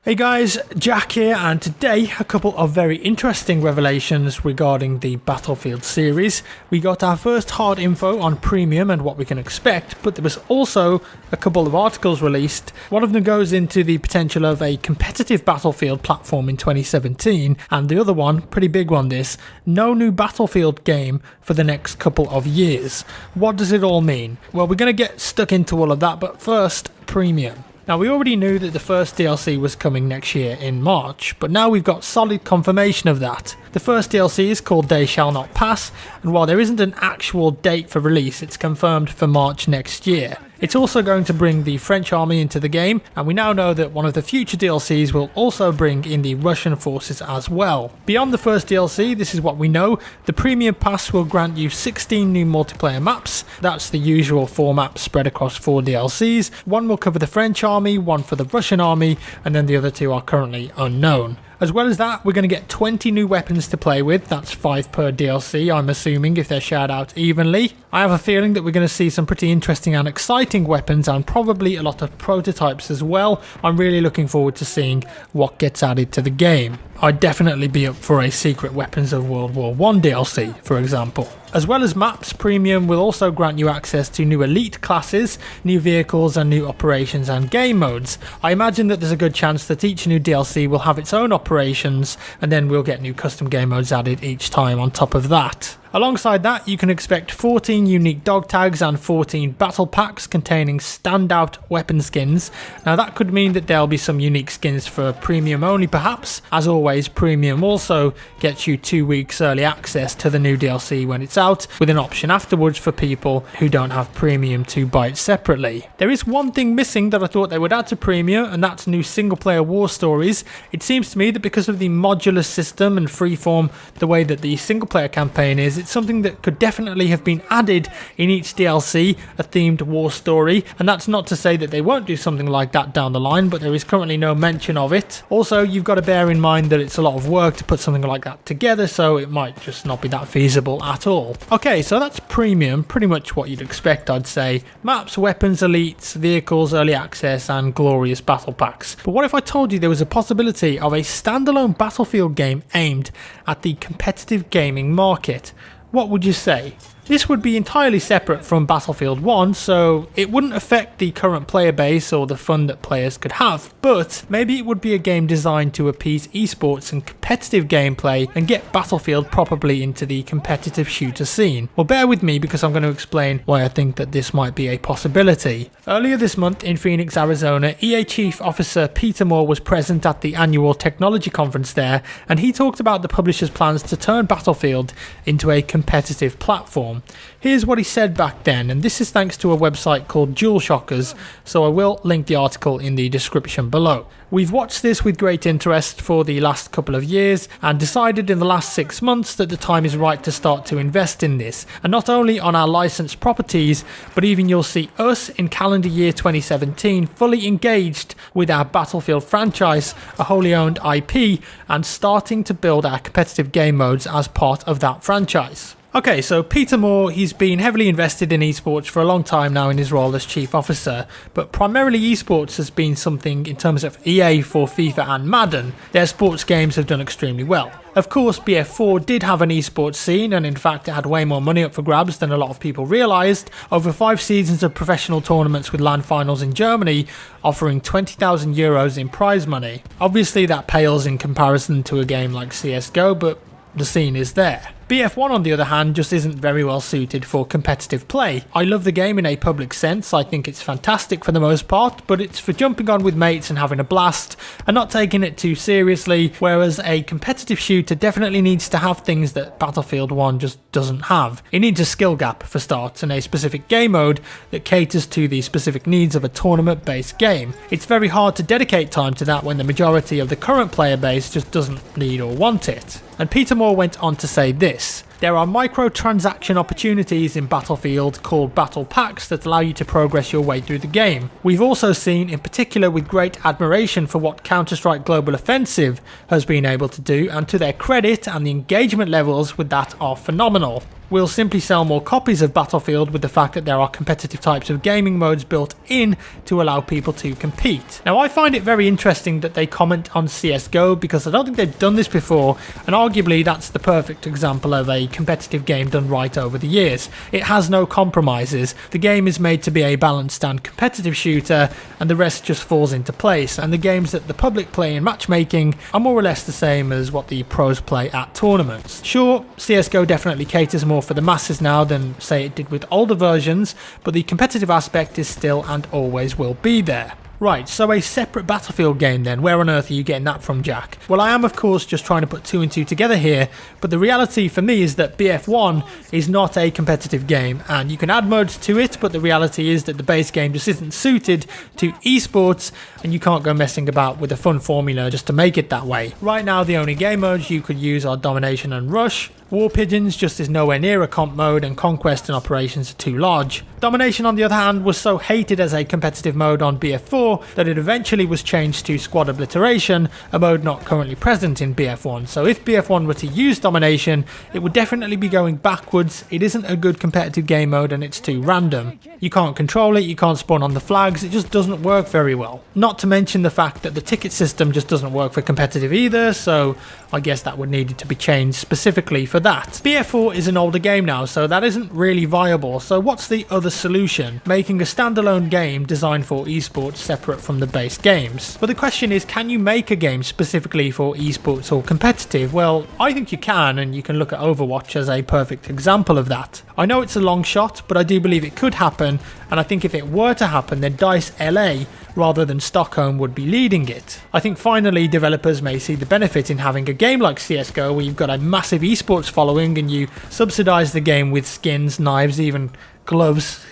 Hey guys, Jack here, and today a couple of very interesting revelations regarding the Battlefield series. We got our first hard info on Premium and what we can expect, but there was also a couple of articles released. One of them goes into the potential of a competitive Battlefield platform in 2017, and the other one, pretty big one this, no new Battlefield game for the next couple of years. What does it all mean? Well, we're going to get stuck into all of that, but first, Premium. Now, we already knew that the first DLC was coming next year in March, but now we've got solid confirmation of that. The first DLC is called They Shall Not Pass, and while there isn't an actual date for release, it's confirmed for March next year. It's also going to bring the French army into the game, and we now know that one of the future DLCs will also bring in the Russian forces as well. Beyond the first DLC, this is what we know: the Premium Pass will grant you 16 new multiplayer maps. That's the usual 4 maps spread across 4 DLCs. One will cover the French army, one for the Russian army, and then the other 2 are currently unknown. As well as that, we're going to get 20 new weapons to play with. That's 5 per DLC, I'm assuming, if they're shared out evenly. I have a feeling that we're going to see some pretty interesting and exciting weapons, and probably a lot of prototypes as well. I'm really looking forward to seeing what gets added to the game. I'd definitely be up for a Secret Weapons of World War I DLC, for example. As well as maps, Premium will also grant you access to new elite classes, new vehicles and new operations and game modes. I imagine that there's a good chance that each new DLC will have its own operations, and then we'll get new custom game modes added each time on top of that. Alongside that, you can expect 14 unique dog tags and 14 battle packs containing standout weapon skins. Now that could mean that there'll be some unique skins for Premium only perhaps. As always, Premium also gets you 2 weeks early access to the new DLC when it's out, with an option afterwards for people who don't have Premium to buy it separately. There is one thing missing that I thought they would add to Premium, and that's new single player war stories. It seems to me that because of the modular system and freeform, the way that the single player campaign is, it's something that could definitely have been added in each DLC, a themed war story, and that's not to say that they won't do something like that down the line, but there is currently no mention of it. Also, you've got to bear in mind that it's a lot of work to put something like that together, so it might just not be that feasible at all. Okay, so that's Premium, pretty much what you'd expect, I'd say. Maps, weapons, elites, vehicles, early access, and glorious battle packs. But what if I told you there was a possibility of a standalone Battlefield game aimed at the competitive gaming market? What would you say? This would be entirely separate from Battlefield 1, so it wouldn't affect the current player base or the fun that players could have, but maybe it would be a game designed to appease esports and competitive gameplay and get Battlefield properly into the competitive shooter scene. Well, bear with me because I'm going to explain why I think that this might be a possibility. Earlier this month in Phoenix, Arizona, EA Chief Officer Peter Moore was present at the annual technology conference there, and he talked about the publisher's plans to turn Battlefield into a competitive platform. Here's what he said back then, and this is thanks to a website called DualShockers, so I will link the article in the description below. We've watched this with great interest for the last couple of years and decided in the last 6 months that the time is right to start to invest in this, and not only on our licensed properties, but even you'll see us in calendar year 2017 fully engaged with our Battlefield franchise, a wholly owned IP, and starting to build our competitive game modes as part of that franchise. Okay, so Peter Moore, he's been heavily invested in esports for a long time now in his role as chief officer, but primarily esports has been something in terms of EA for FIFA and Madden. Their sports games have done extremely well. Of course, BF4 did have an esports scene, and in fact it had way more money up for grabs than a lot of people realised. Over 5 seasons of professional tournaments with LAN finals in Germany, offering €20,000 in prize money. Obviously that pales in comparison to a game like CSGO, but the scene is there. BF1 on the other hand just isn't very well suited for competitive play. I love the game in a public sense, I think it's fantastic for the most part, but it's for jumping on with mates and having a blast and not taking it too seriously, whereas a competitive shooter definitely needs to have things that Battlefield 1 just doesn't have. It needs a skill gap for starts and a specific game mode that caters to the specific needs of a tournament-based game. It's very hard to dedicate time to that when the majority of the current player base just doesn't need or want it. And Peter Moore went on to say this: there are microtransaction opportunities in Battlefield called Battle Packs that allow you to progress your way through the game. We've also seen, in particular with great admiration for what Counter-Strike Global Offensive has been able to do, and to their credit and the engagement levels with that are phenomenal. will simply sell more copies of Battlefield with the fact that there are competitive types of gaming modes built in to allow people to compete. Now, I find it very interesting that they comment on CSGO because I don't think they've done this before, and arguably that's the perfect example of a competitive game done right over the years. It has no compromises. The game is made to be a balanced and competitive shooter, and the rest just falls into place, and the games that the public play in matchmaking are more or less the same as what the pros play at tournaments. Sure, CSGO definitely caters more for the masses now than, say, it did with older versions, but the competitive aspect is still and always will be there. Right, so a separate Battlefield game then. Where on earth are you getting that from, Jack? Well, I am of course just trying to put two and two together here, but the reality for me is that BF1 is not a competitive game, and you can add modes to it, but the reality is that the base game just isn't suited to esports, and you can't go messing about with a fun formula just to make it that way. Right now, the only game modes you could use are Domination and Rush. War Pigeons just is nowhere near a comp mode, and Conquest and Operations are too large. Domination, on the other hand, was so hated as a competitive mode on BF4 that it eventually was changed to Squad Obliteration, a mode not currently present in BF1. So if BF1 were to use Domination, it would definitely be going backwards. It isn't a good competitive game mode, and it's too random. You can't control it, you can't spawn on the flags, it just doesn't work very well. Not to mention the fact that the ticket system just doesn't work for competitive either, so I guess that would need to be changed specifically for that. BF4 is an older game now, so that isn't really viable. So what's the other solution? Making a standalone game designed for esports separate from the base games. But the question is, can you make a game specifically for esports or competitive? Well, I think you can, and you can look at Overwatch as a perfect example of that. I know it's a long shot, but I do believe it could happen, and I think if it were to happen, then DICE LA rather than Stockholm would be leading it. I think finally developers may see the benefit in having a game like CSGO where you've got a massive esports following and you subsidize the game with skins, knives, even gloves.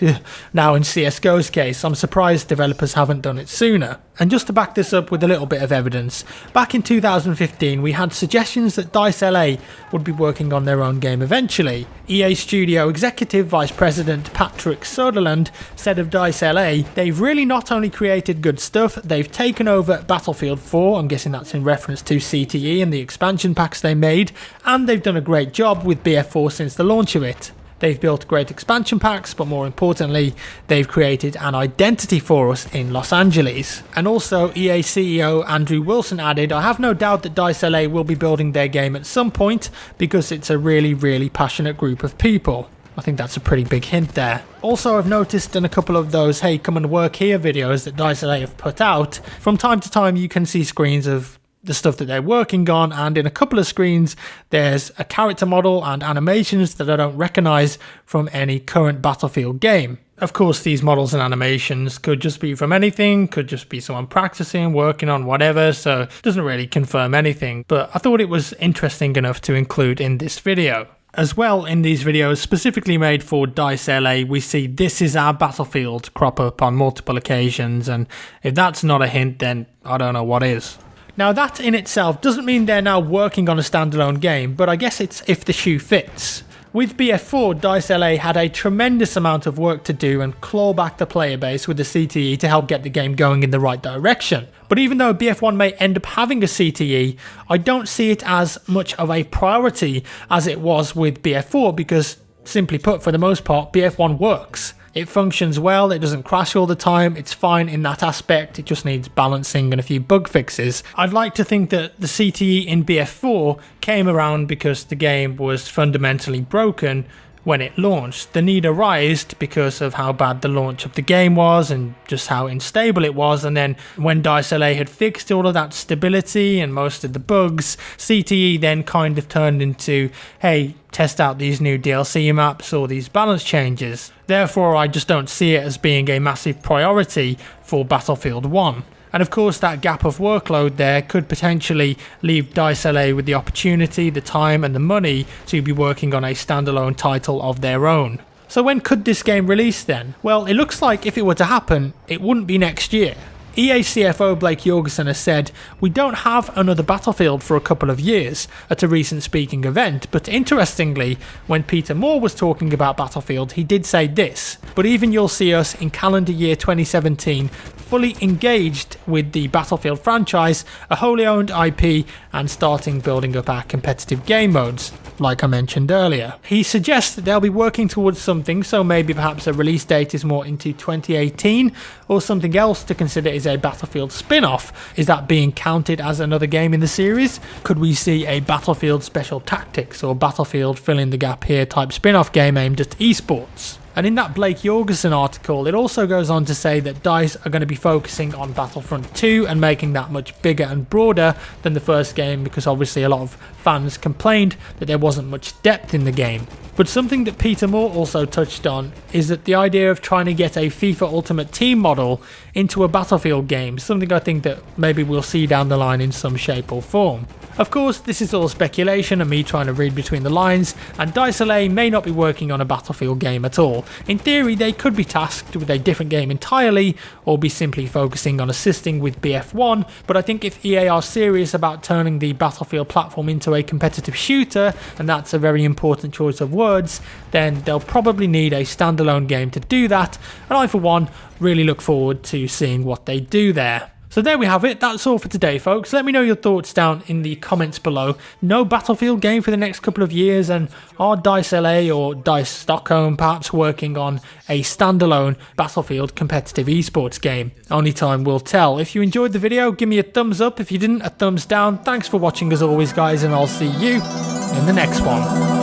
Now in CSGO's case, I'm surprised developers haven't done it sooner. And just to back this up with a little bit of evidence, back in 2015 we had suggestions that DICE LA would be working on their own game eventually. EA Studio Executive Vice President Patrick Sutherland said of DICE LA, they've really not only created good stuff, they've taken over Battlefield 4, I'm guessing that's in reference to CTE and the expansion packs they made, and they've done a great job with BF4 since the launch of it. They've built great expansion packs, but more importantly, they've created an identity for us in Los Angeles. And also, EA CEO Andrew Wilson added, I have no doubt that DICE LA will be building their game at some point because it's a really passionate group of people. I think that's a pretty big hint there. Also, I've noticed in a couple of those hey come and work here videos that DICE LA have put out, from time to time you can see screens of the stuff that they're working on, and in a couple of screens there's a character model and animations that I don't recognise from any current Battlefield game. Of course, these models and animations could just be from anything, could just be someone practicing, working on whatever, so it doesn't really confirm anything, but I thought it was interesting enough to include in this video. As well, in these videos specifically made for DICE LA, we see "This is our Battlefield" crop up on multiple occasions, and if that's not a hint, then I don't know what is. Now that in itself doesn't mean they're now working on a standalone game, but I guess it's if the shoe fits. With BF4, DICE LA had a tremendous amount of work to do and claw back the player base with the CTE to help get the game going in the right direction. But even though BF1 may end up having a CTE, I don't see it as much of a priority as it was with BF4 because, simply put, for the most part, BF1 works. It functions well, it doesn't crash all the time, it's fine in that aspect, it just needs balancing and a few bug fixes. I'd like to think that the CTE in BF4 came around because the game was fundamentally broken when it launched. The need arose because of how bad the launch of the game was and just how unstable it was, and then when DICE LA had fixed all of that stability and most of the bugs, CTE then kind of turned into, hey, test out these new DLC maps or these balance changes. Therefore, I just don't see it as being a massive priority for Battlefield 1. And of course, that gap of workload there could potentially leave DICE LA with the opportunity, the time and the money to be working on a standalone title of their own. So when could this game release then? Well, it looks like if it were to happen, it wouldn't be next year. EA CFO Blake Jorgensen has said, "We don't have another Battlefield for a couple of years," at a recent speaking event, but interestingly, when Peter Moore was talking about Battlefield, he did say this, "But even you'll see us in calendar year 2017 fully engaged with the Battlefield franchise, a wholly owned IP, and starting building up our competitive game modes. like I mentioned earlier. He suggests that they'll be working towards something, so maybe perhaps a release date is more into 2018, or something else to consider is a Battlefield spin-off. Is that being counted as another game in the series? Could we see a Battlefield Special Tactics or Battlefield fill in the gap here type spin-off game aimed at esports? And in that Blake Jorgensen article, it also goes on to say that DICE are going to be focusing on Battlefront 2 and making that much bigger and broader than the first game, because obviously a lot of fans complained that there wasn't much depth in the game. But something that Peter Moore also touched on is that the idea of trying to get a FIFA Ultimate Team model into a Battlefield game, something I think that maybe we'll see down the line in some shape or form. Of course, this is all speculation and me trying to read between the lines, and DICE LA may not be working on a Battlefield game at all. In theory, they could be tasked with a different game entirely, or be simply focusing on assisting with BF1, but I think if EA are serious about turning the Battlefield platform into a competitive shooter, and that's a very important choice of words, then they'll probably need a standalone game to do that, and I for one really look forward to seeing what they do there. So there we have it, that's all for today folks. Let me know your thoughts down in the comments below. No Battlefield game for the next couple of years, and are DICE LA or DICE Stockholm perhaps working on a standalone Battlefield competitive esports game? Only time will tell. If you enjoyed the video, give me a thumbs up. If you didn't, a thumbs down. Thanks for watching as always guys, and I'll see you in the next one.